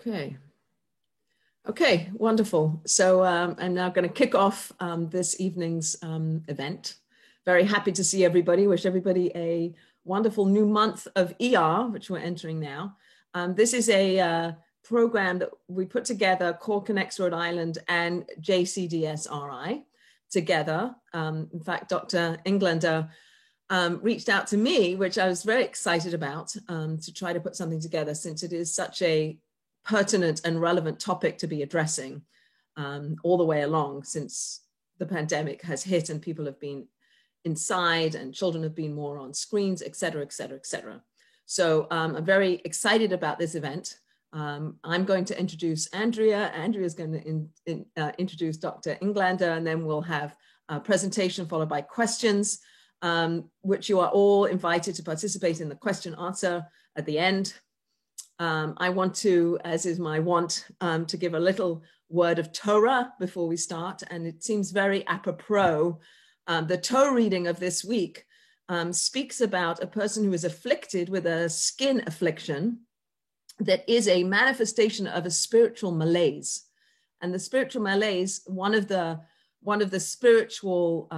Okay. Okay, wonderful. So I'm now going to kick off this evening's event. Very happy to see everybody. Wish everybody a wonderful new month of ER, which we're entering now. This is a program that we put together, Core Connects Rhode Island and JCDSRI together. In fact, Dr. Englander reached out to me, which I was very excited about, to try to put something together, since it is such a pertinent and relevant topic to be addressing all the way along since the pandemic has hit and people have been inside and children have been more on screens, et cetera, et cetera, et cetera. So I'm very excited about this event. I'm going to introduce Andrea. Andrea is going to introduce Dr. Englander, and then we'll have a presentation followed by questions, which you are all invited to participate in the question answer at the end. I want to, as is my wont, to give a little word of Torah before we start, and it seems very apropos. The Torah reading of this week speaks about a person who is afflicted with a skin affliction that is a manifestation of a spiritual malaise. And the spiritual malaise, one of the spiritual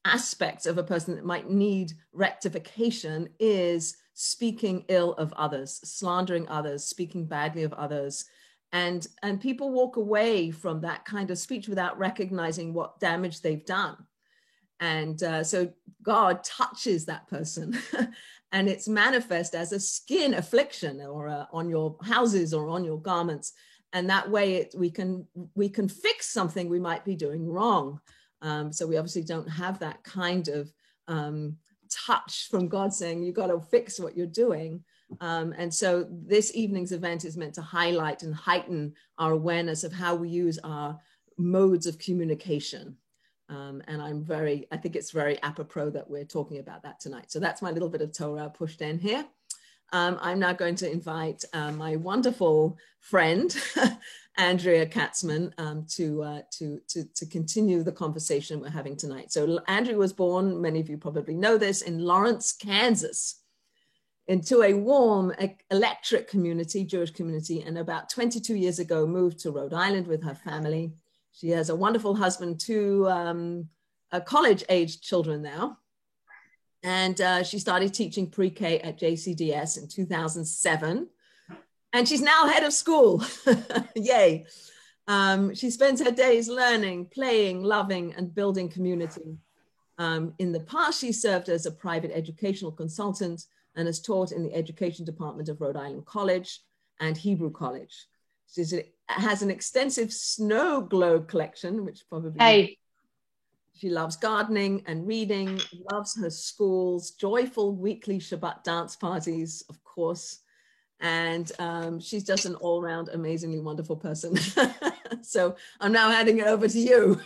aspects of a person that might need rectification is speaking ill of others, slandering others, speaking badly of others. And people walk away from that kind of speech without recognizing what damage they've done. And so God touches that person and it's manifest as a skin affliction or on your houses or on your garments. And that way we can fix something we might be doing wrong. So we obviously don't have that kind of touch from God saying, you got to fix what you're doing. And so this evening's event is meant to highlight and heighten our awareness of how we use our modes of communication. And I think it's very apropos that we're talking about that tonight. So that's my little bit of Torah pushed in here. I'm now going to invite my wonderful friend, Andrea Katzman, to continue the conversation we're having tonight. So Andrea was born, many of you probably know this, in Lawrence, Kansas, into a warm, electric community, Jewish community, and about 22 years ago moved to Rhode Island with her family. She has a wonderful husband, two college-aged children now. And she started teaching pre-K at JCDS in 2007. And she's now head of school. Yay. She spends her days learning, playing, loving, and building community. In the past, she served as a private educational consultant and has taught in the education department of Rhode Island College and Hebrew College. She has an extensive snow globe collection, which probably... Hey. She loves gardening and reading, loves her schools, joyful weekly Shabbat dance parties, of course. And she's just an all-round amazingly wonderful person. So I'm now handing it over to you.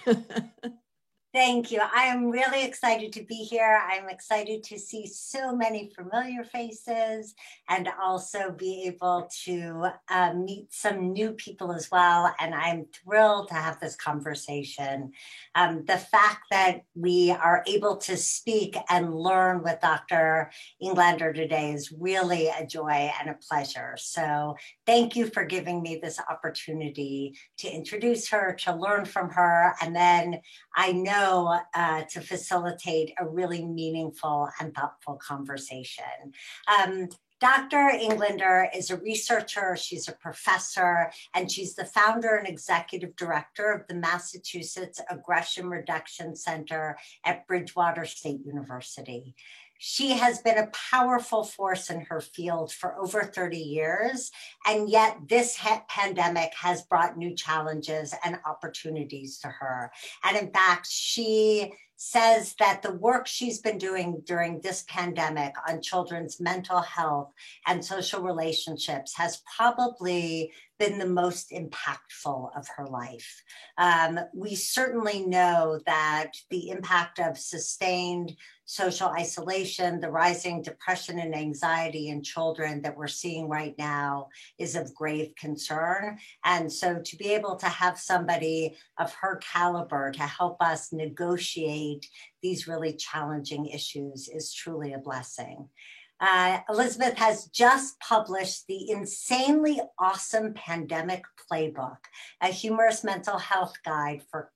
Thank you. I am really excited to be here. I'm excited to see so many familiar faces and also be able to meet some new people as well. And I'm thrilled to have this conversation. The fact that we are able to speak and learn with Dr. Englander today is really a joy and a pleasure. So thank you for giving me this opportunity to introduce her, to learn from her, and then I know to facilitate a really meaningful and thoughtful conversation. Dr. Englander is a researcher, she's a professor, and she's the founder and executive director of the Massachusetts Aggression Reduction Center at Bridgewater State University. She has been a powerful force in her field for over 30 years, and yet this pandemic has brought new challenges and opportunities to her. And in fact, she says that the work she's been doing during this pandemic on children's mental health and social relationships has probably been the most impactful of her life. We certainly know that the impact of sustained social isolation, the rising depression and anxiety in children that we're seeing right now is of grave concern. And so to be able to have somebody of her caliber to help us negotiate these really challenging issues is truly a blessing. Elizabeth has just published the insanely awesome Pandemic Playbook, a humorous mental health guide for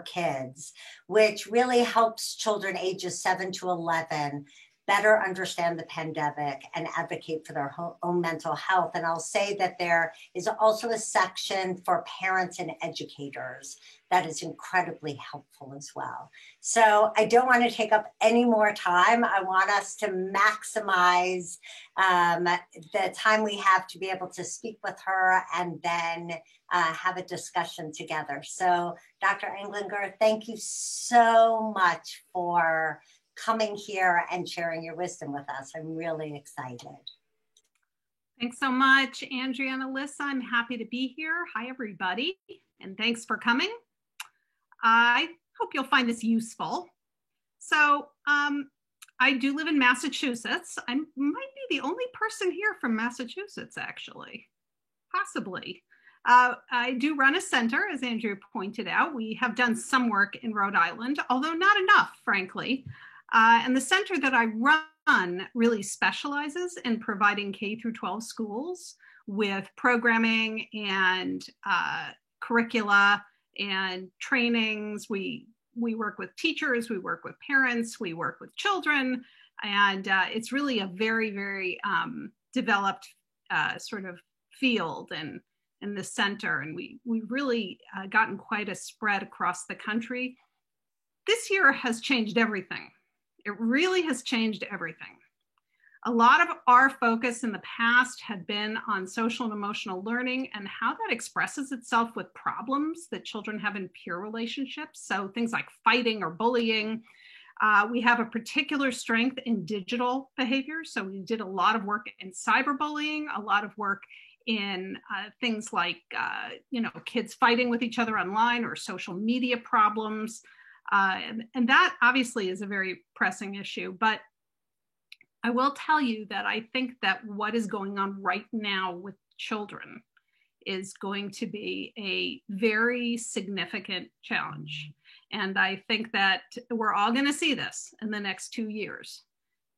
kids, which really helps children ages 7 to 11 better understand the pandemic and advocate for their own mental health. And I'll say that there is also a section for parents and educators that is incredibly helpful as well. So I don't want to take up any more time. I want us to maximize the time we have to be able to speak with her and then have a discussion together. So Dr. Englinger, thank you so much for coming here and sharing your wisdom with us. I'm really excited. Thanks so much, Andrea and Alyssa. I'm happy to be here. Hi, everybody, and thanks for coming. I hope you'll find this useful. So I do live in Massachusetts. I might be the only person here from Massachusetts, actually, possibly. I do run a center, as Andrea pointed out. We have done some work in Rhode Island, although not enough, frankly. And the center that I run really specializes in providing K through 12 schools with programming and curricula and trainings. We work with teachers, we work with parents, we work with children, and it's really a very, very developed sort of field in the center. And we've really gotten quite a spread across the country. This year has changed everything. It really has changed everything. A lot of our focus in the past had been on social and emotional learning and how that expresses itself with problems that children have in peer relationships. So things like fighting or bullying. We have a particular strength in digital behavior. So we did a lot of work in cyberbullying, a lot of work in things like, kids fighting with each other online or social media problems. And that obviously is a very pressing issue, but I will tell you that I think that what is going on right now with children is going to be a very significant challenge. And I think that we're all going to see this in the next 2 years.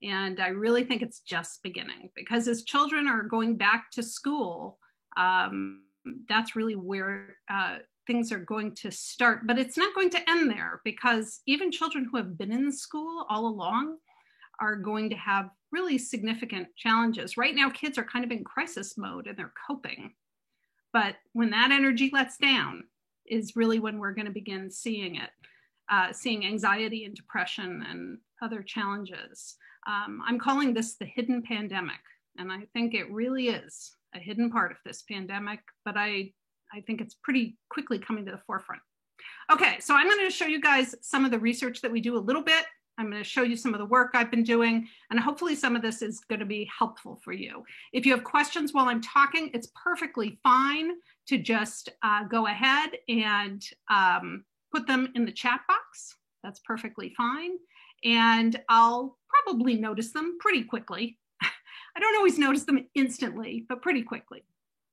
And I really think it's just beginning, because as children are going back to school, that's really where things are going to start, but it's not going to end there, because even children who have been in school all along are going to have really significant challenges. Right now, kids are kind of in crisis mode and they're coping. But when that energy lets down is really when we're going to begin seeing it, seeing anxiety and depression and other challenges. I'm calling this the hidden pandemic, and I think it really is a hidden part of this pandemic, but I think it's pretty quickly coming to the forefront. Okay, so I'm going to show you guys some of the research that we do a little bit. I'm going to show you some of the work I've been doing, and hopefully some of this is going to be helpful for you. If you have questions while I'm talking, it's perfectly fine to just go ahead and put them in the chat box. That's perfectly fine. And I'll probably notice them pretty quickly. I don't always notice them instantly, but pretty quickly.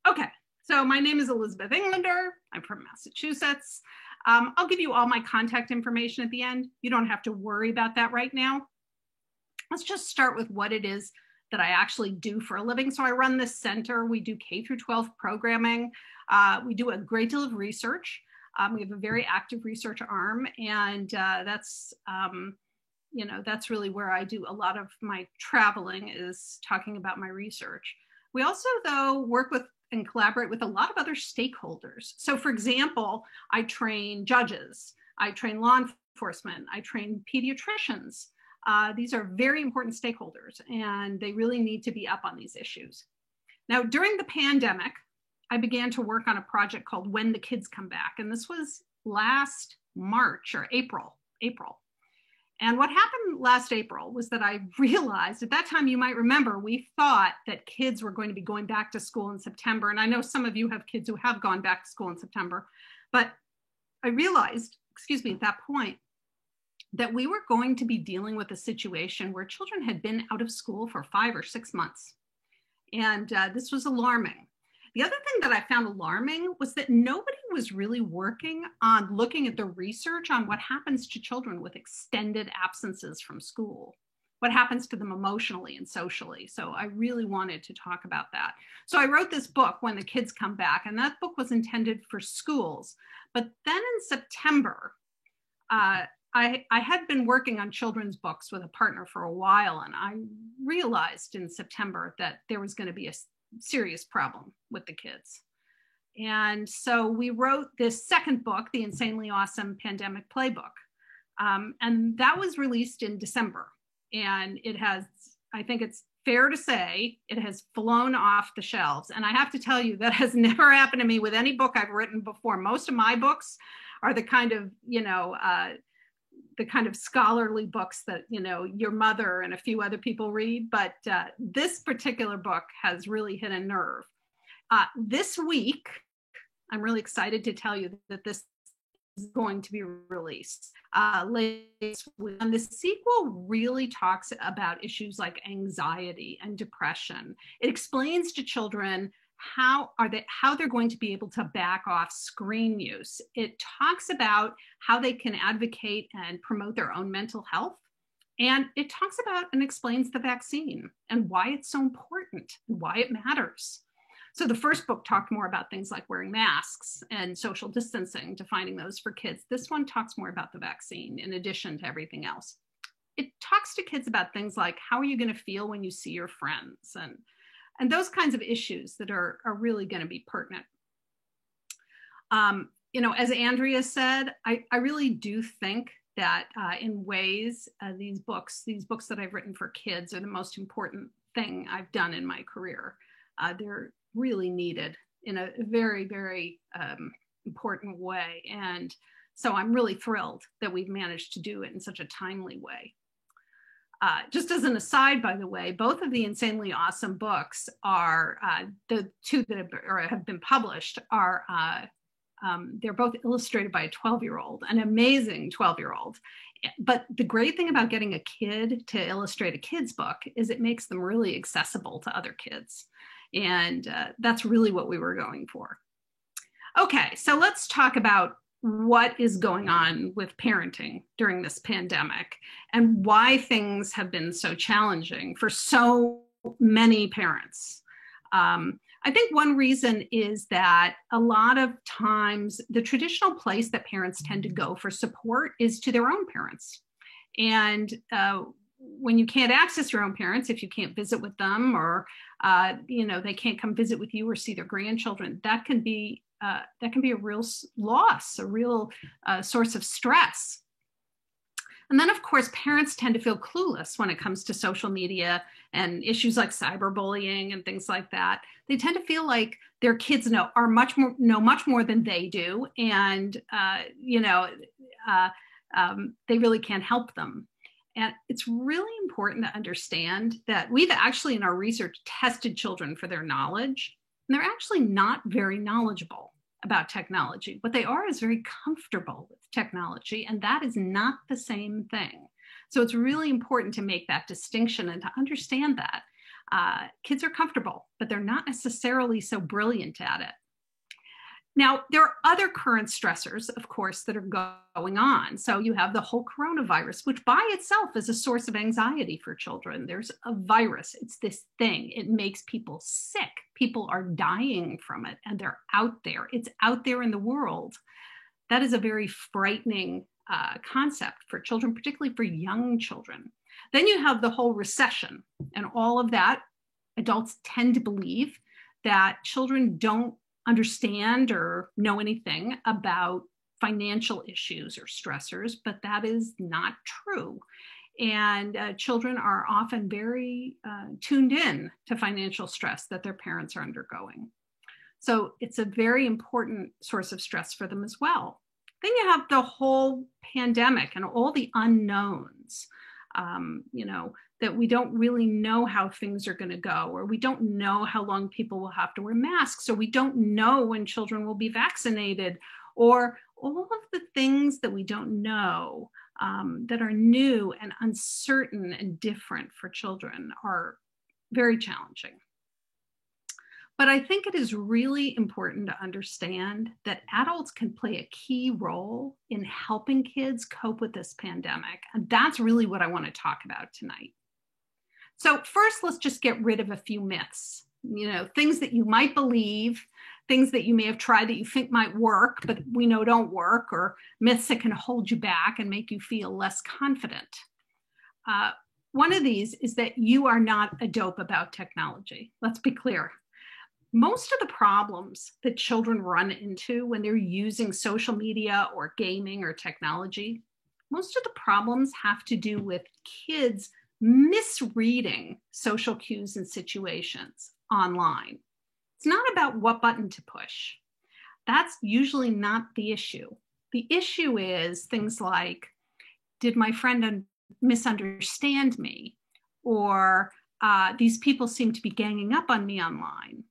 Okay. So my name is Elizabeth Englander. I'm from Massachusetts. I'll give you all my contact information at the end. You don't have to worry about that right now. Let's just start with what it is that I actually do for a living. So I run this center. We do K through 12 programming. We do a great deal of research. We have a very active research arm, and that's really where I do a lot of my traveling, is talking about my research. We also, though, work with and collaborate with a lot of other stakeholders. So for example, I train judges, I train law enforcement, I train pediatricians. These are very important stakeholders, and they really need to be up on these issues. Now, during the pandemic, I began to work on a project called When the Kids Come Back. And this was last March or April. And what happened last April was that I realized, at that time, you might remember, we thought that kids were going to be going back to school in September. And I know some of you have kids who have gone back to school in September, but I realized, at that point, that we were going to be dealing with a situation where children had been out of school for 5 or 6 months. And this was alarming. The other thing that I found alarming was that nobody was really working on looking at the research on what happens to children with extended absences from school. what happens to them emotionally and socially. So I really wanted to talk about that. So I wrote this book, When the Kids Come Back, and that book was intended for schools. But then in September, I had been working on children's books with a partner for a while, and I realized in September that there was going to be a serious problem with the kids. And so we wrote this second book, The Insanely Awesome Pandemic Playbook. And that was released in December. And it has, I think it's fair to say, it has flown off the shelves. And I have to tell you, that has never happened to me with any book I've written before. Most of my books are the kind of, the kind of scholarly books that, your mother and a few other people read. But this particular book has really hit a nerve. This week, I'm really excited to tell you that this is going to be released. And the sequel really talks about issues like anxiety and depression. It explains to children how they're going to be able to back off screen use. It talks about how they can advocate and promote their own mental health. And it talks about and explains the vaccine and why it's so important, why it matters. So the first book talked more about things like wearing masks and social distancing, defining those for kids. This one talks more about the vaccine in addition to everything else. It talks to kids about things like, how are you going to feel when you see your friends? And those kinds of issues that are really going to be pertinent. As Andrea said, I really do think that in ways, these books that I've written for kids are the most important thing I've done in my career. They're really needed in a very, very important way. And so I'm really thrilled that we've managed to do it in such a timely way. Just as an aside, by the way, both of the Insanely Awesome books are, the two that have been published are, they're both illustrated by a 12-year-old, an amazing 12-year-old. But the great thing about getting a kid to illustrate a kid's book is it makes them really accessible to other kids. And that's really what we were going for. Okay, so let's talk about what is going on with parenting during this pandemic and why things have been so challenging for so many parents. I think one reason is that a lot of times the traditional place that parents tend to go for support is to their own parents. And when you can't access your own parents, if you can't visit with them or they can't come visit with you or see their grandchildren, that can be a real loss, a real source of stress. And then, of course, parents tend to feel clueless when it comes to social media and issues like cyberbullying and things like that. They tend to feel like their kids know much more than they do, and they really can't help them. And it's really important to understand that we've actually, in our research, tested children for their knowledge, and they're actually not very knowledgeable about technology. What they are is very comfortable with technology, and that is not the same thing. So it's really important to make that distinction and to understand that. Kids are comfortable, but they're not necessarily so brilliant at it. Now, there are other current stressors, of course, that are going on. So you have the whole coronavirus, which by itself is a source of anxiety for children. There's a virus. It's this thing. It makes people sick. People are dying from it, and they're out there. It's out there in the world. That is a very frightening concept for children, particularly for young children. Then you have the whole recession and all of that. Adults tend to believe that children don't understand or know anything about financial issues or stressors, but that is not true. And children are often very tuned in to financial stress that their parents are undergoing. So it's a very important source of stress for them as well. Then you have the whole pandemic and all the unknowns, that we don't really know how things are going to go, or we don't know how long people will have to wear masks, or we don't know when children will be vaccinated, or all of the things that we don't know that are new and uncertain and different for children are very challenging. But I think it is really important to understand that adults can play a key role in helping kids cope with this pandemic. And that's really what I want to talk about tonight. So first, let's just get rid of a few myths, things that you might believe, things that you may have tried that you think might work, but we know don't work, or myths that can hold you back and make you feel less confident. One of these is that you are not a dope about technology. Let's be clear. Most of the problems that children run into when they're using social media or gaming or technology, most of the problems have to do with kids misreading social cues and situations online. It's not about what button to push. That's usually not the issue. The issue is things like, did my friend misunderstand me? Or these people seem to be ganging up on me online.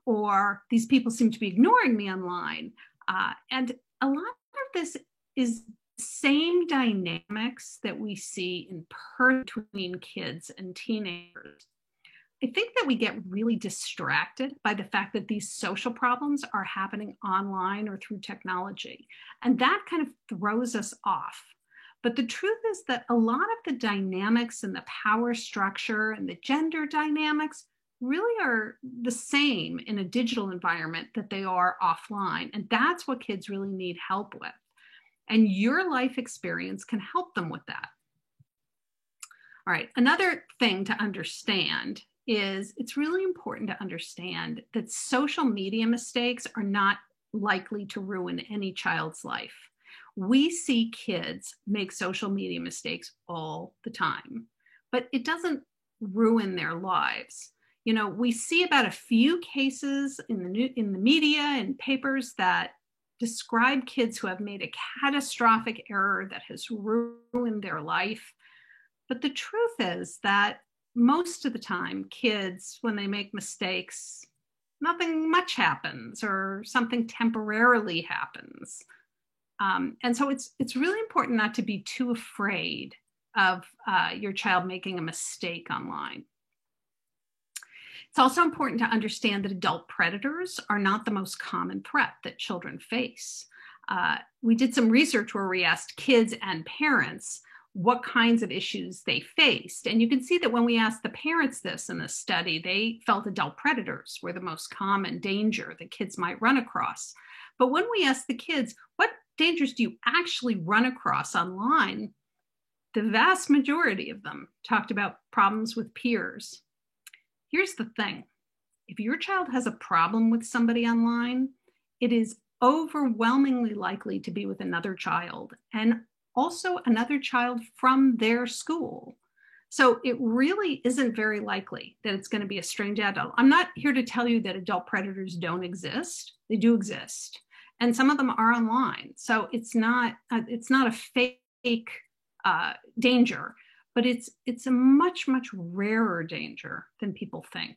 Or these people seem to be ignoring me online. And a lot of this is the same dynamics that we see in between kids and teenagers. I think that we get really distracted by the fact that these social problems are happening online or through technology. And that kind of throws us off. But the truth is that a lot of the dynamics and the power structure and the gender dynamics really are the same in a digital environment that they are offline. And that's what kids really need help with. And your life experience can help them with that. All right, another thing to understand is it's really important to understand that social media mistakes are not likely to ruin any child's life. We see kids make social media mistakes all the time, but it doesn't ruin their lives. We see about a few cases in the media and papers that describe kids who have made a catastrophic error that has ruined their life. But the truth is that most of the time, kids, when they make mistakes, nothing much happens or something temporarily happens. And so it's really important not to be too afraid of your child making a mistake online. It's also important to understand that adult predators are not the most common threat that children face. We did some research where we asked kids and parents what kinds of issues they faced. And you can see that when we asked the parents this in the study, they felt adult predators were the most common danger that kids might run across. But when we asked the kids, what dangers do you actually run across online? The vast majority of them talked about problems with peers. Here's the thing. If your child has a problem with somebody online, it is overwhelmingly likely to be with another child, and also another child from their school. So it really isn't very likely that it's going to be a strange adult. I'm not here to tell you that adult predators don't exist. They do exist. And some of them are online. So it's not a fake danger, but it's a much, much rarer danger than people think.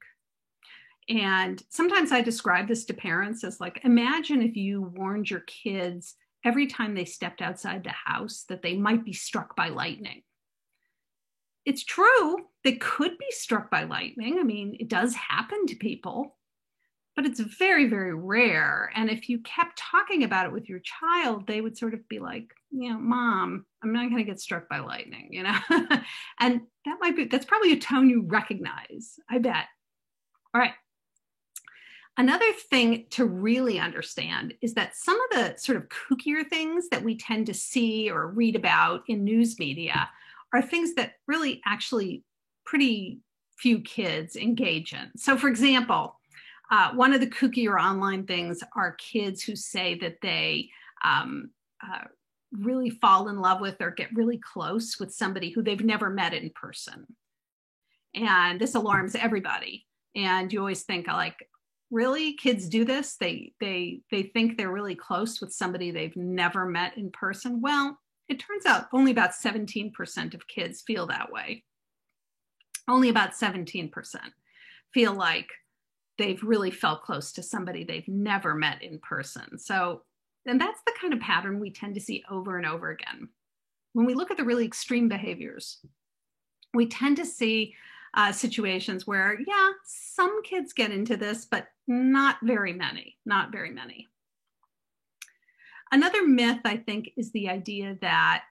And sometimes I describe this to parents as like, imagine if you warned your kids every time they stepped outside the house that they might be struck by lightning. It's true, they could be struck by lightning. I mean, it does happen to people, but it's very, very rare. And if you kept talking about it with your child, they would sort of be like, Mom, I'm not going to get struck by lightning, And that's probably a tone you recognize, I bet. All right. Another thing to really understand is that some of the sort of kookier things that we tend to see or read about in news media are things that really actually pretty few kids engage in. So for example, one of the kookier online things are kids who say that they really fall in love with or get really close with somebody who they've never met in person. And this alarms everybody. And you always think like, really, kids do this? They think they're really close with somebody they've never met in person? Well, it turns out only about 17% of kids feel that way. Only about 17% feel like they've really felt close to somebody they've never met in person. So, and that's the kind of pattern we tend to see over and over again. When we look at the really extreme behaviors, we tend to see situations where, yeah, some kids get into this, but not very many. Another myth, I think, is the idea that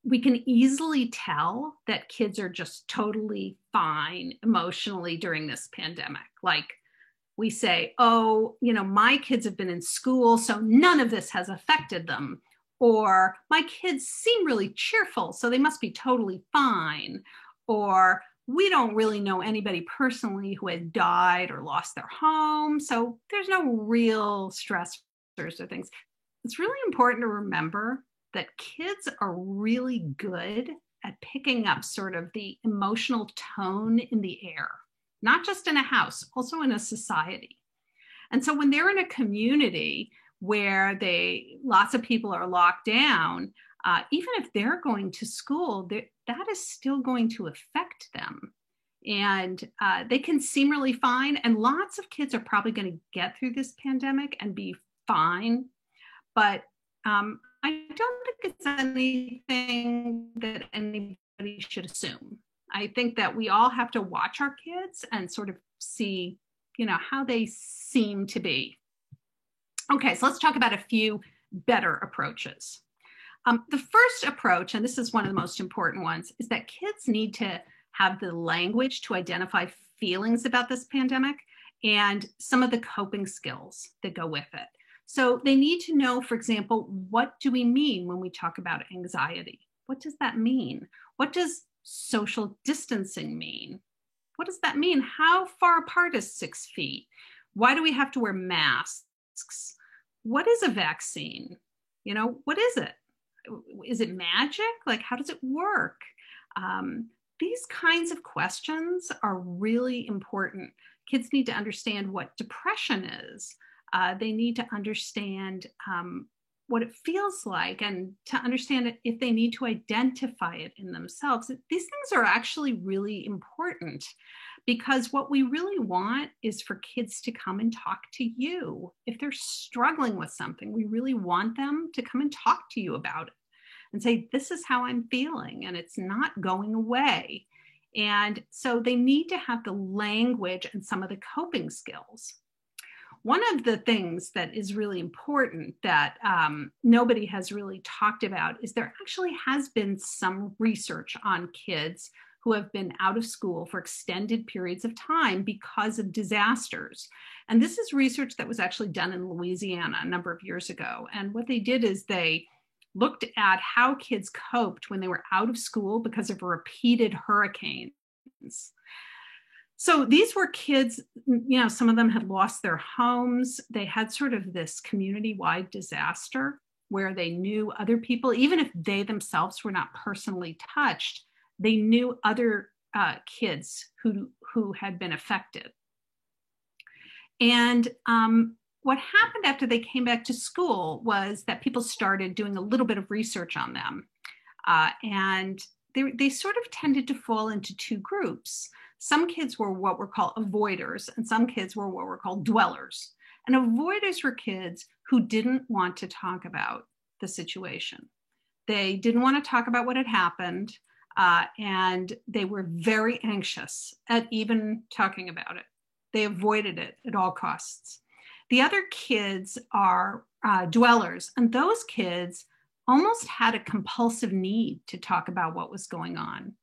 we can easily tell that kids are just totally fine emotionally during this pandemic. Like we say, oh, my kids have been in school, so none of this has affected them. Or my kids seem really cheerful, so they must be totally fine. Or we don't really know anybody personally who has died or lost their home, so there's no real stressors or things. It's really important to remember that kids are really good at picking up sort of the emotional tone in the air, not just in a house, also in a society. And so when they're in a community where lots of people are locked down, even if they're going to school, that is still going to affect them. And they can seem really fine. And lots of kids are probably going to get through this pandemic and be fine. But I don't think it's anything that anybody should assume. I think that we all have to watch our kids and sort of see, how they seem to be. Okay, so let's talk about a few better approaches. The first approach, and this is one of the most important ones, is that kids need to have the language to identify feelings about this pandemic and some of the coping skills that go with it. So they need to know, for example, what do we mean when we talk about anxiety? What does that mean? What does social distancing mean? What does that mean? How far apart is 6 feet? Why do we have to wear masks? What is a vaccine? What is it? Is it magic? Like, how does it work? These kinds of questions are really important. Kids need to understand what depression is. They need to understand what it feels like and to understand if they need to identify it in themselves. These things are actually really important because what we really want is for kids to come and talk to you. If they're struggling with something, we really want them to come and talk to you about it and say, this is how I'm feeling and it's not going away. And so they need to have the language and some of the coping skills. One of the things that is really important that nobody has really talked about is there actually has been some research on kids who have been out of school for extended periods of time because of disasters. And this is research that was actually done in Louisiana a number of years ago. And what they did is they looked at how kids coped when they were out of school because of repeated hurricanes. So these were kids, some of them had lost their homes. They had sort of this community-wide disaster where they knew other people, even if they themselves were not personally touched, they knew other kids who had been affected. And what happened after they came back to school was that people started doing a little bit of research on them. And they sort of tended to fall into two groups. Some kids were what were called avoiders, and some kids were what were called dwellers. And avoiders were kids who didn't want to talk about the situation. They didn't want to talk about what had happened, and they were very anxious at even talking about it. They avoided it at all costs. The other kids are dwellers, and those kids almost had a compulsive need to talk about what was going on.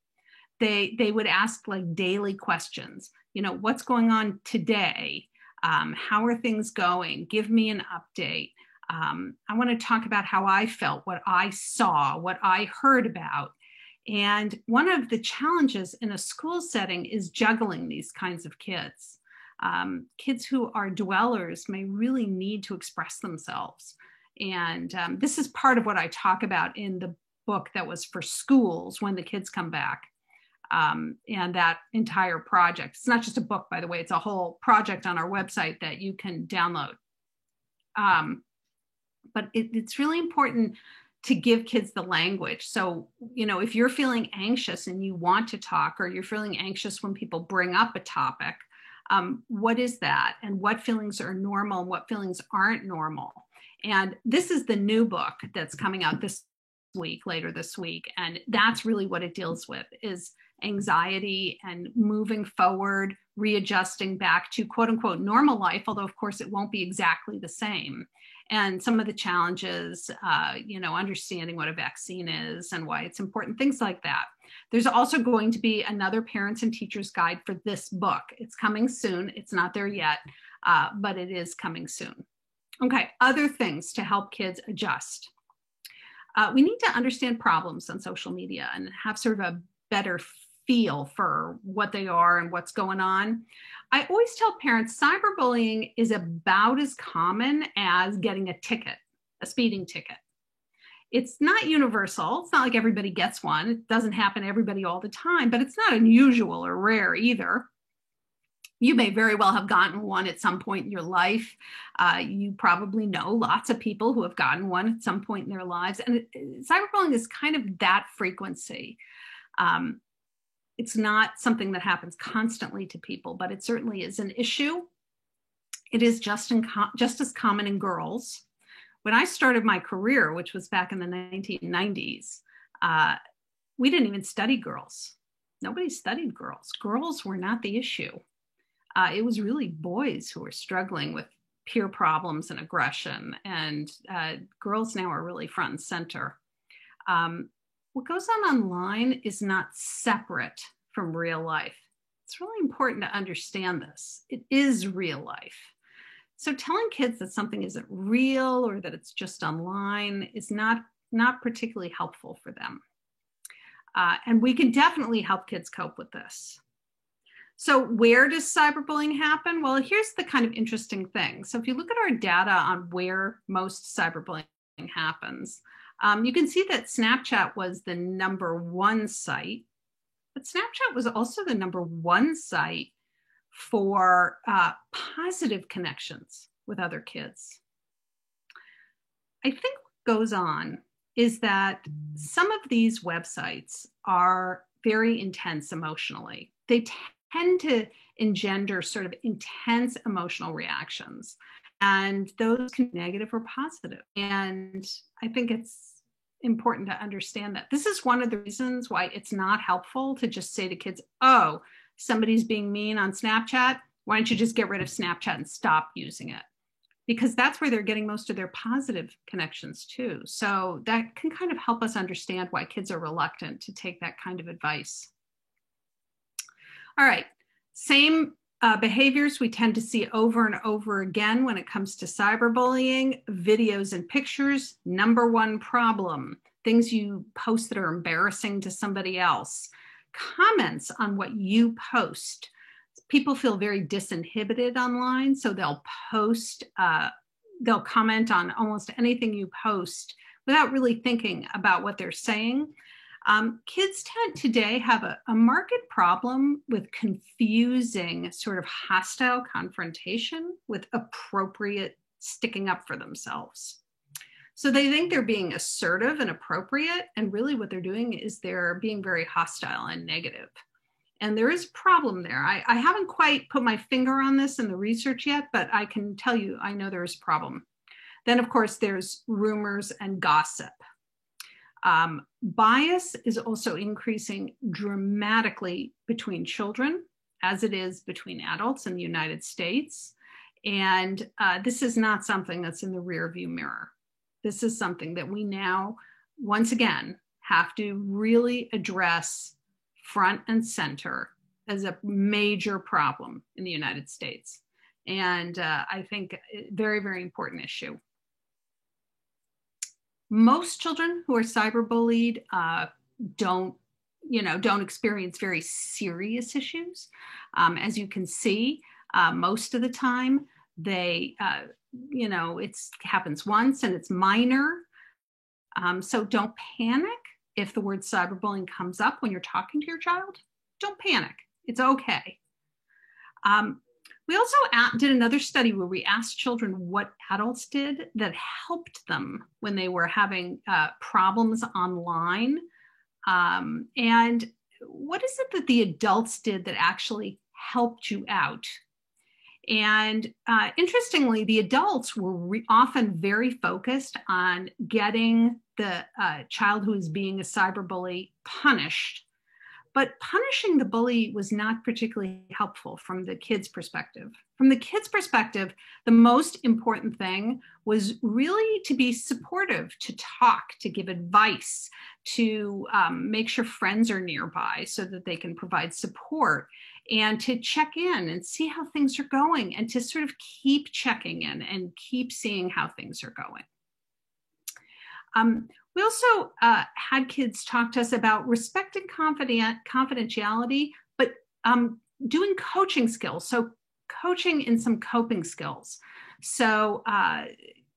They would ask like daily questions, what's going on today? How are things going? Give me an update. I want to talk about how I felt, what I saw, what I heard about. And one of the challenges in a school setting is juggling these kinds of kids. Kids who are dwellers may really need to express themselves. And this is part of what I talk about in the book that was for schools when the kids come back. And that entire project. It's not just a book, by the way, it's a whole project on our website that you can download. But it's really important to give kids the language. So, if you're feeling anxious and you want to talk, or you're feeling anxious when people bring up a topic, what is that? And what feelings are normal and what feelings aren't normal? And this is the new book that's coming out later this week. And that's really what it deals with, is anxiety and moving forward readjusting back to quote unquote normal life, although of course it won't be exactly the same. And some of the challenges, understanding what a vaccine is and why it's important, things like that. There's also going to be another parents and teachers guide for this book. It's coming soon. It's not there yet, but it is coming soon. Okay, other things to help kids adjust. We need to understand problems on social media and have sort of a better feel for what they are and what's going on. I always tell parents cyberbullying is about as common as getting a ticket, a speeding ticket. It's not universal. It's not like everybody gets one. It doesn't happen to everybody all the time, but it's not unusual or rare either. You may very well have gotten one at some point in your life. You probably know lots of people who have gotten one at some point in their lives. And cyberbullying is kind of that frequency. It's not something that happens constantly to people, but it certainly is an issue. It is just as common in girls. When I started my career, which was back in the 1990s, we didn't even study girls. Nobody studied girls. Girls were not the issue. It was really boys who were struggling with peer problems and aggression, and girls now are really front and center. What goes on online is not separate from real life. It's really important to understand this. It is real life. So telling kids that something isn't real or that it's just online is not particularly helpful for them. And we can definitely help kids cope with this. So where does cyberbullying happen? Well, here's the kind of interesting thing. So if you look at our data on where most cyberbullying happens, you can see that Snapchat was the #1 site, but Snapchat was also the #1 site for positive connections with other kids. I think what goes on is that some of these websites are very intense emotionally. They tend to engender sort of intense emotional reactions, and those can be negative or positive. And I think it's important to understand that. This is one of the reasons why it's not helpful to just say to kids, oh, somebody's being mean on Snapchat. Why don't you just get rid of Snapchat and stop using it? Because that's where they're getting most of their positive connections too. So that can kind of help us understand why kids are reluctant to take that kind of advice. All right, same behaviors we tend to see over and over again when it comes to cyberbullying. Videos and pictures, #1 problem. Things you post that are embarrassing to somebody else. Comments on what you post. People feel very disinhibited online, so they'll comment on almost anything you post without really thinking about what they're saying. Kids today have a marked problem with confusing sort of hostile confrontation with appropriate sticking up for themselves. So they think they're being assertive and appropriate, and really what they're doing is they're being very hostile and negative. And there is a problem there. I haven't quite put my finger on this in the research yet, but I can tell you, I know there is a problem. Then of course there's rumors and gossip. Bias is also increasing dramatically between children, as it is between adults in the United States. And this is not something that's in the rearview mirror. This is something that we now, once again, have to really address front and center as a major problem in the United States. And I think a very, very important issue. Most children who are cyberbullied don't experience very serious issues. As you can see, most of the time it happens once and it's minor. So don't panic if the word cyberbullying comes up when you're talking to your child. Don't panic. It's okay. We also did another study where we asked children what adults did that helped them when they were having problems online. And what is it that the adults did that actually helped you out? And interestingly, the adults were often very focused on getting the child who is being a cyberbully punished. But punishing the bully was not particularly helpful from the kid's perspective. From the kid's perspective, the most important thing was really to be supportive, to talk, to give advice, to make sure friends are nearby so that they can provide support, and to check in and see how things are going, and to sort of keep checking in and keep seeing how things are going. We also had kids talk to us about respecting confidentiality, but doing coaching skills. So coaching in some coping skills. So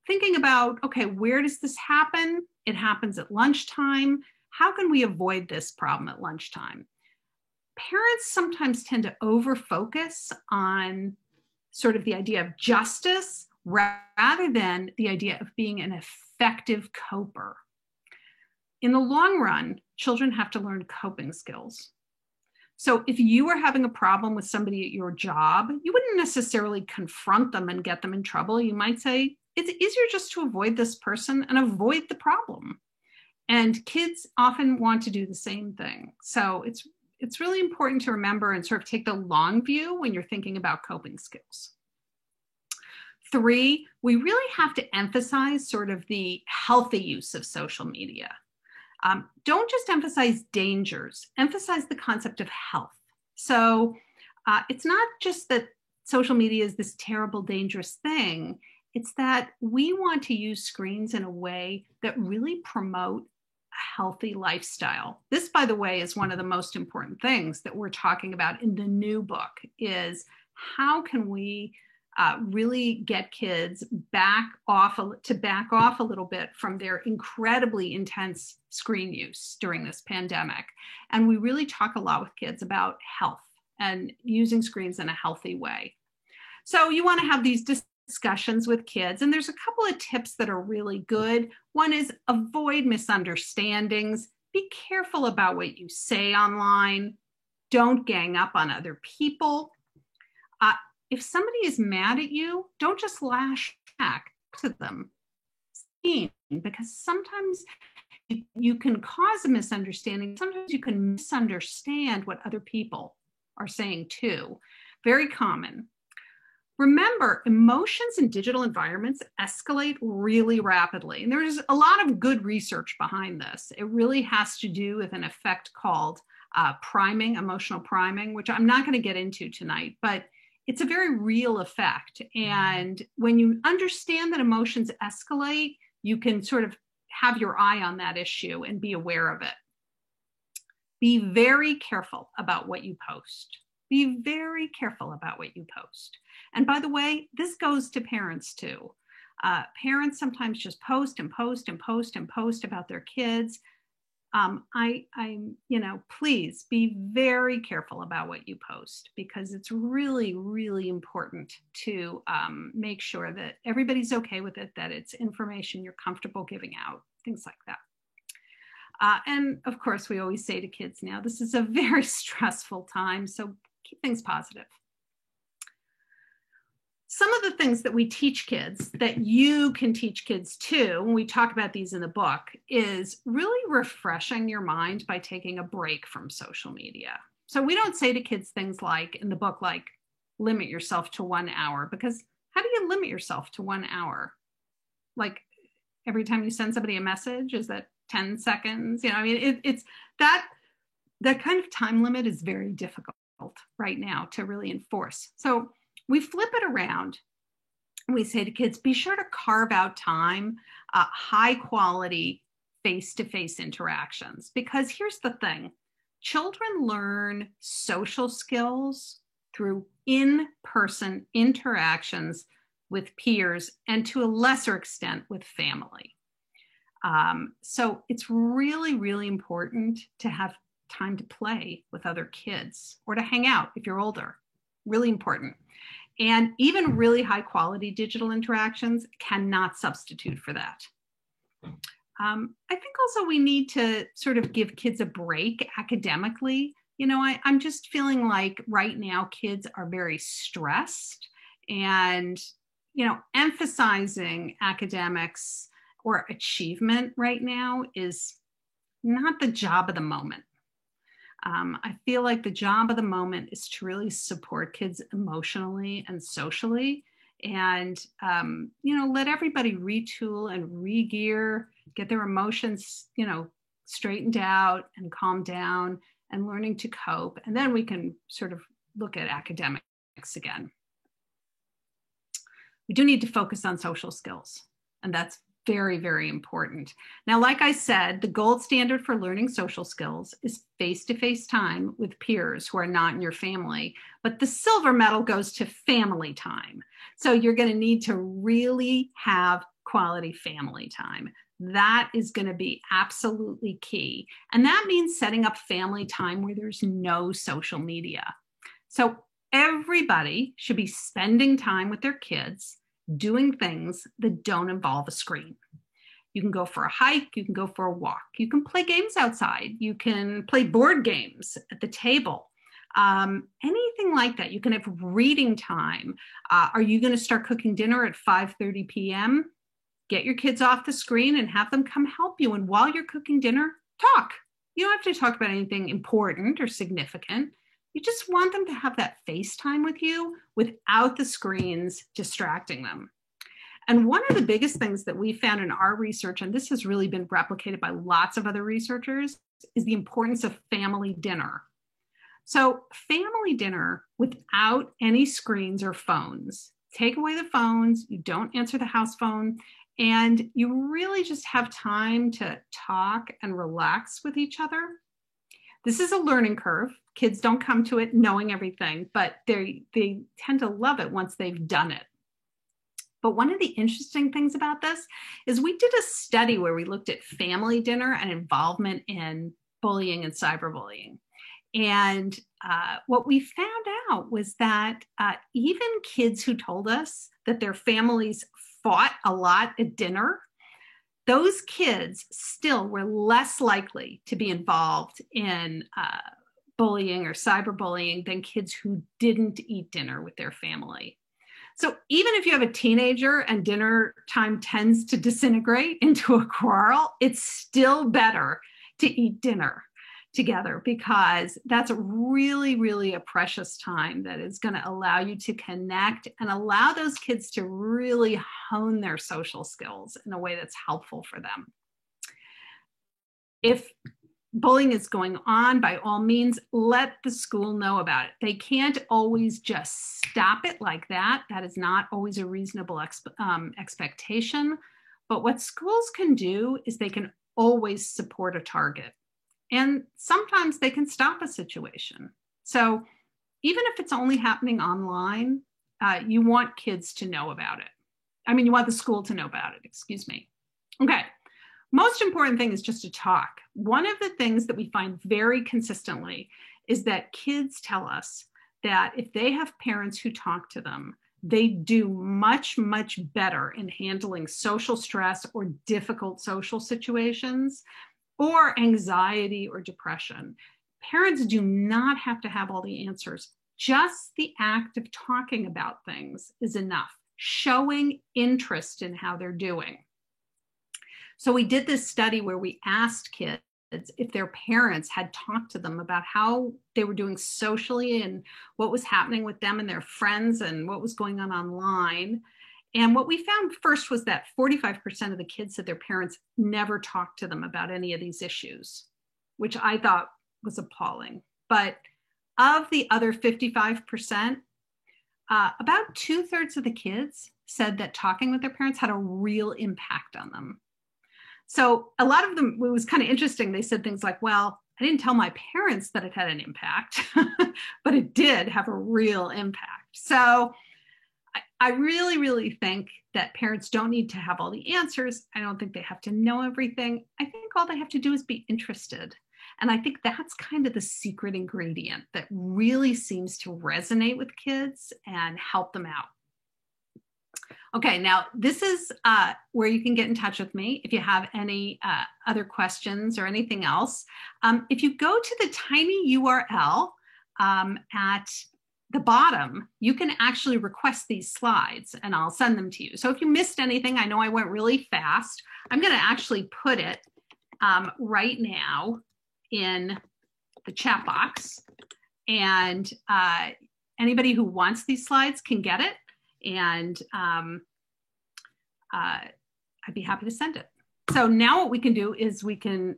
thinking about, okay, where does this happen? It happens at lunchtime. How can we avoid this problem at lunchtime? Parents sometimes tend to over-focus on sort of the idea of justice rather than the idea of being an effective coper. In the long run, children have to learn coping skills. So if you are having a problem with somebody at your job, you wouldn't necessarily confront them and get them in trouble. You might say, it's easier just to avoid this person and avoid the problem. And kids often want to do the same thing. So it's really important to remember and sort of take the long view when you're thinking about coping skills. 3, we really have to emphasize sort of the healthy use of social media. Don't just emphasize dangers, emphasize the concept of health. So it's not just that social media is this terrible, dangerous thing. It's that we want to use screens in a way that really promote a healthy lifestyle. This, by the way, is one of the most important things that we're talking about in the new book, is how can we really get kids back off a little bit from their incredibly intense screen use during this pandemic. And we really talk a lot with kids about health and using screens in a healthy way. So you want to have these discussions with kids, and there's a couple of tips that are really good. One is avoid misunderstandings. Be careful about what you say online. Don't gang up on other people. If somebody is mad at you, don't just lash back to them, because sometimes you can cause a misunderstanding. Sometimes you can misunderstand what other people are saying too. Very common. Remember, emotions in digital environments escalate really rapidly. And there's a lot of good research behind this. It really has to do with an effect called priming, emotional priming, which I'm not going to get into tonight, but it's a very real effect. And when you understand that emotions escalate, you can sort of have your eye on that issue and be aware of it. Be very careful about what you post. Be very careful about what you post. And by the way, this goes to parents too. Parents sometimes just post and post and post and post about their kids. Please be very careful about what you post, because it's really, really important to make sure that everybody's okay with it, that it's information you're comfortable giving out, things like that. And of course, we always say to kids now, this is a very stressful time, so keep things positive. Some of the things that we teach kids that you can teach kids too, when we talk about these in the book, is really refreshing your mind by taking a break from social media. So we don't say to kids things like in the book, like limit yourself to 1 hour, because how do you limit yourself to 1 hour? Like every time you send somebody a message, is that 10 seconds? It's that kind of time limit is very difficult right now to really enforce. So we flip it around. We say to kids, be sure to carve out time, high quality face-to-face interactions, because here's the thing. Children learn social skills through in-person interactions with peers and to a lesser extent with family. So it's really, really important to have time to play with other kids or to hang out if you're older. Really important. And even really high quality digital interactions cannot substitute for that. I think also we need to sort of give kids a break academically. I'm just feeling like right now kids are very stressed, and, emphasizing academics or achievement right now is not the job of the moment. I feel like the job of the moment is to really support kids emotionally and socially, and let everybody retool and re-gear, get their emotions, straightened out and calmed down and learning to cope. And then we can sort of look at academics again. We do need to focus on social skills, and that's very, very important. Now, like I said, the gold standard for learning social skills is face-to-face time with peers who are not in your family, but the silver medal goes to family time. So you're going to need to really have quality family time. That is going to be absolutely key. And that means setting up family time where there's no social media. So everybody should be spending time with their kids doing things that don't involve a screen. You can go for a hike, you can go for a walk, you can play games outside, you can play board games at the table, anything like that. You can have reading time. Are you going to start cooking dinner at 5:30 p.m.? Get your kids off the screen and have them come help you. And while you're cooking dinner, talk. You don't have to talk about anything important or significant. You just want them to have that FaceTime with you without the screens distracting them. And one of the biggest things that we found in our research, and this has really been replicated by lots of other researchers, is the importance of family dinner. So family dinner without any screens or phones. Take away the phones, you don't answer the house phone, and you really just have time to talk and relax with each other. This is a learning curve. Kids don't come to it knowing everything, but they tend to love it once they've done it. But one of the interesting things about this is we did a study where we looked at family dinner and involvement in bullying and cyberbullying. And what we found out was that even kids who told us that their families fought a lot at dinner, those kids still were less likely to be involved in bullying or cyberbullying than kids who didn't eat dinner with their family. So even if you have a teenager and dinner time tends to disintegrate into a quarrel, it's still better to eat dinner together, because that's really, really a precious time that is going to allow you to connect and allow those kids to really hone their social skills in a way that's helpful for them. If bullying is going on, by all means, let the school know about it. They can't always just stop it like that. That is not always a reasonable expectation. But what schools can do is they can always support a target. And sometimes they can stop a situation. So even if it's only happening online, you want kids to know about it. I mean, you want the school to know about it, excuse me. Okay, most important thing is just to talk. One of the things that we find very consistently is that kids tell us that if they have parents who talk to them, they do much, much better in handling social stress or difficult social situations, or anxiety or depression. Parents do not have to have all the answers. Just the act of talking about things is enough, showing interest in how they're doing. So we did this study where we asked kids if their parents had talked to them about how they were doing socially and what was happening with them and their friends and what was going on online. And what we found first was that 45% of the kids said their parents never talked to them about any of these issues, which I thought was appalling. But of the other 55%, about 2/3 of the kids said that talking with their parents had a real impact on them. So a lot of them, it was kind of interesting. They said things like, well, I didn't tell my parents that it had an impact, but it did have a real impact. So I really, really think that parents don't need to have all the answers. I don't think they have to know everything. I think all they have to do is be interested. And I think that's kind of the secret ingredient that really seems to resonate with kids and help them out. Okay, now this is where you can get in touch with me if you have any other questions or anything else. If you go to the tiny URL at the bottom, you can actually request these slides and I'll send them to you. So if you missed anything, I know I went really fast. I'm going to actually put it right now in the chat box, and anybody who wants these slides can get it, and I'd be happy to send it. So now what we can do is we can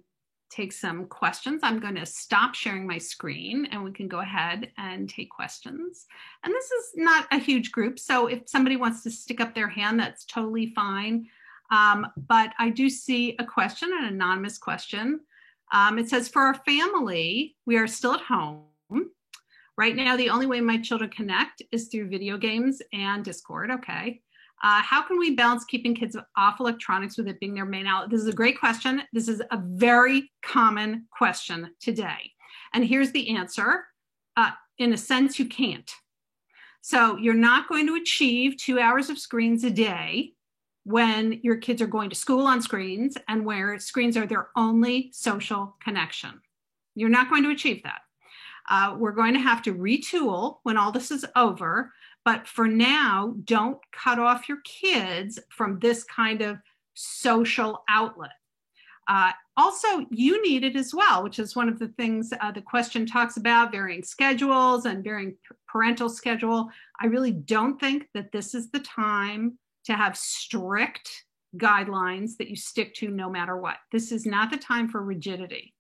take some questions. I'm going to stop sharing my screen and we can go ahead and take questions. And this is not a huge group, so if somebody wants to stick up their hand, that's totally fine. But I do see a question, an anonymous question. It says, for our family, we are still at home. Right now, the only way my children connect is through video games and Discord. Okay. How can we balance keeping kids off electronics with it being their main outlet? This is a great question. This is a very common question today. And here's the answer. In a sense, you can't. So you're not going to achieve 2 hours of screens a day when your kids are going to school on screens and where screens are their only social connection. You're not going to achieve that. We're going to have to retool when all this is over. But for now, don't cut off your kids from this kind of social outlet. Also, you need it as well, which is one of the things the question talks about, varying schedules and varying parental schedule. I really don't think that this is the time to have strict guidelines that you stick to no matter what. This is not the time for rigidity.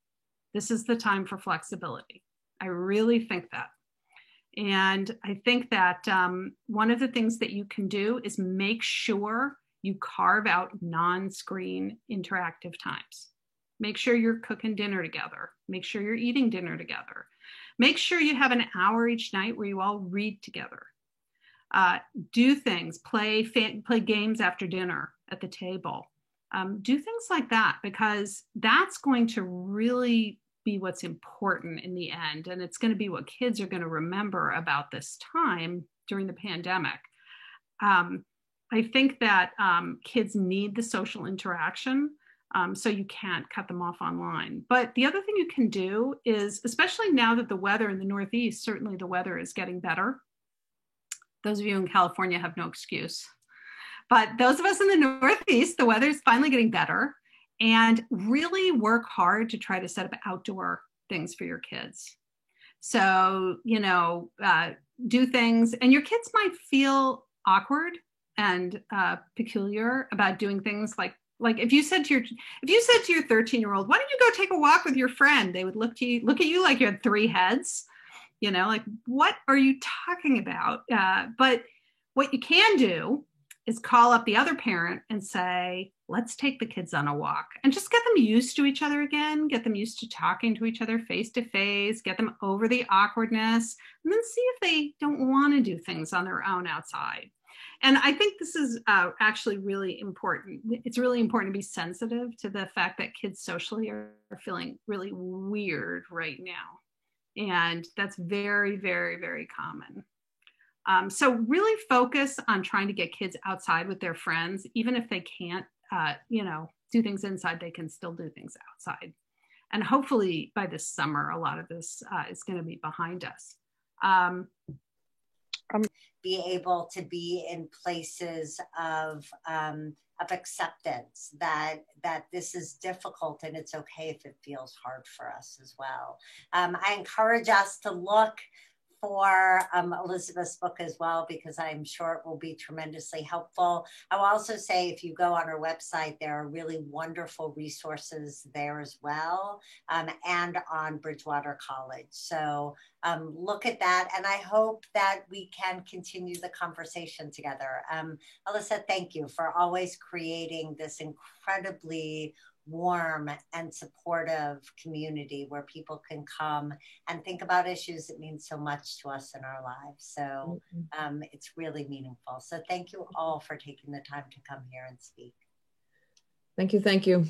This is the time for flexibility. I really think that. And I think that one of the things that you can do is make sure you carve out non-screen interactive times. Make sure you're cooking dinner together. Make sure you're eating dinner together. Make sure you have an hour each night where you all read together. Do things, play games after dinner at the table. Do things like that, because that's going to really be what's important in the end. And it's going to be what kids are going to remember about this time during the pandemic. I think that kids need the social interaction, so you can't cut them off online. But the other thing you can do is, especially now that the weather in the Northeast, certainly the weather is getting better. Those of you in California have no excuse. But those of us in the Northeast, the weather is finally getting better. And really work hard to try to set up outdoor things for your kids. So, do things, and your kids might feel awkward and peculiar about doing things like if you said to your 13-year-old, why don't you go take a walk with your friend? They would look at you like you had 3 heads, like, what are you talking about? But what you can do is call up the other parent and say, let's take the kids on a walk, and just get them used to each other again, get them used to talking to each other face to face, get them over the awkwardness, and then see if they don't want to do things on their own outside. And I think this is actually really important. It's really important to be sensitive to the fact that kids socially are feeling really weird right now. And that's very, very, very common. So really focus on trying to get kids outside with their friends. Even if they can't, do things inside, they can still do things outside. And hopefully by this summer, a lot of this is going to be behind us. Be able to be in places of acceptance that this is difficult, and it's okay if it feels hard for us as well. I encourage us to look for Elizabeth's book as well, because I'm sure it will be tremendously helpful. I will also say, if you go on our website, there are really wonderful resources there as well, and on Bridgewater College. So look at that, and I hope that we can continue the conversation together. Alyssa, thank you for always creating this incredibly warm and supportive community where people can come and think about issues that mean so much to us in our lives. So it's really meaningful. So thank you all for taking the time to come here and speak. Thank you. Thank you.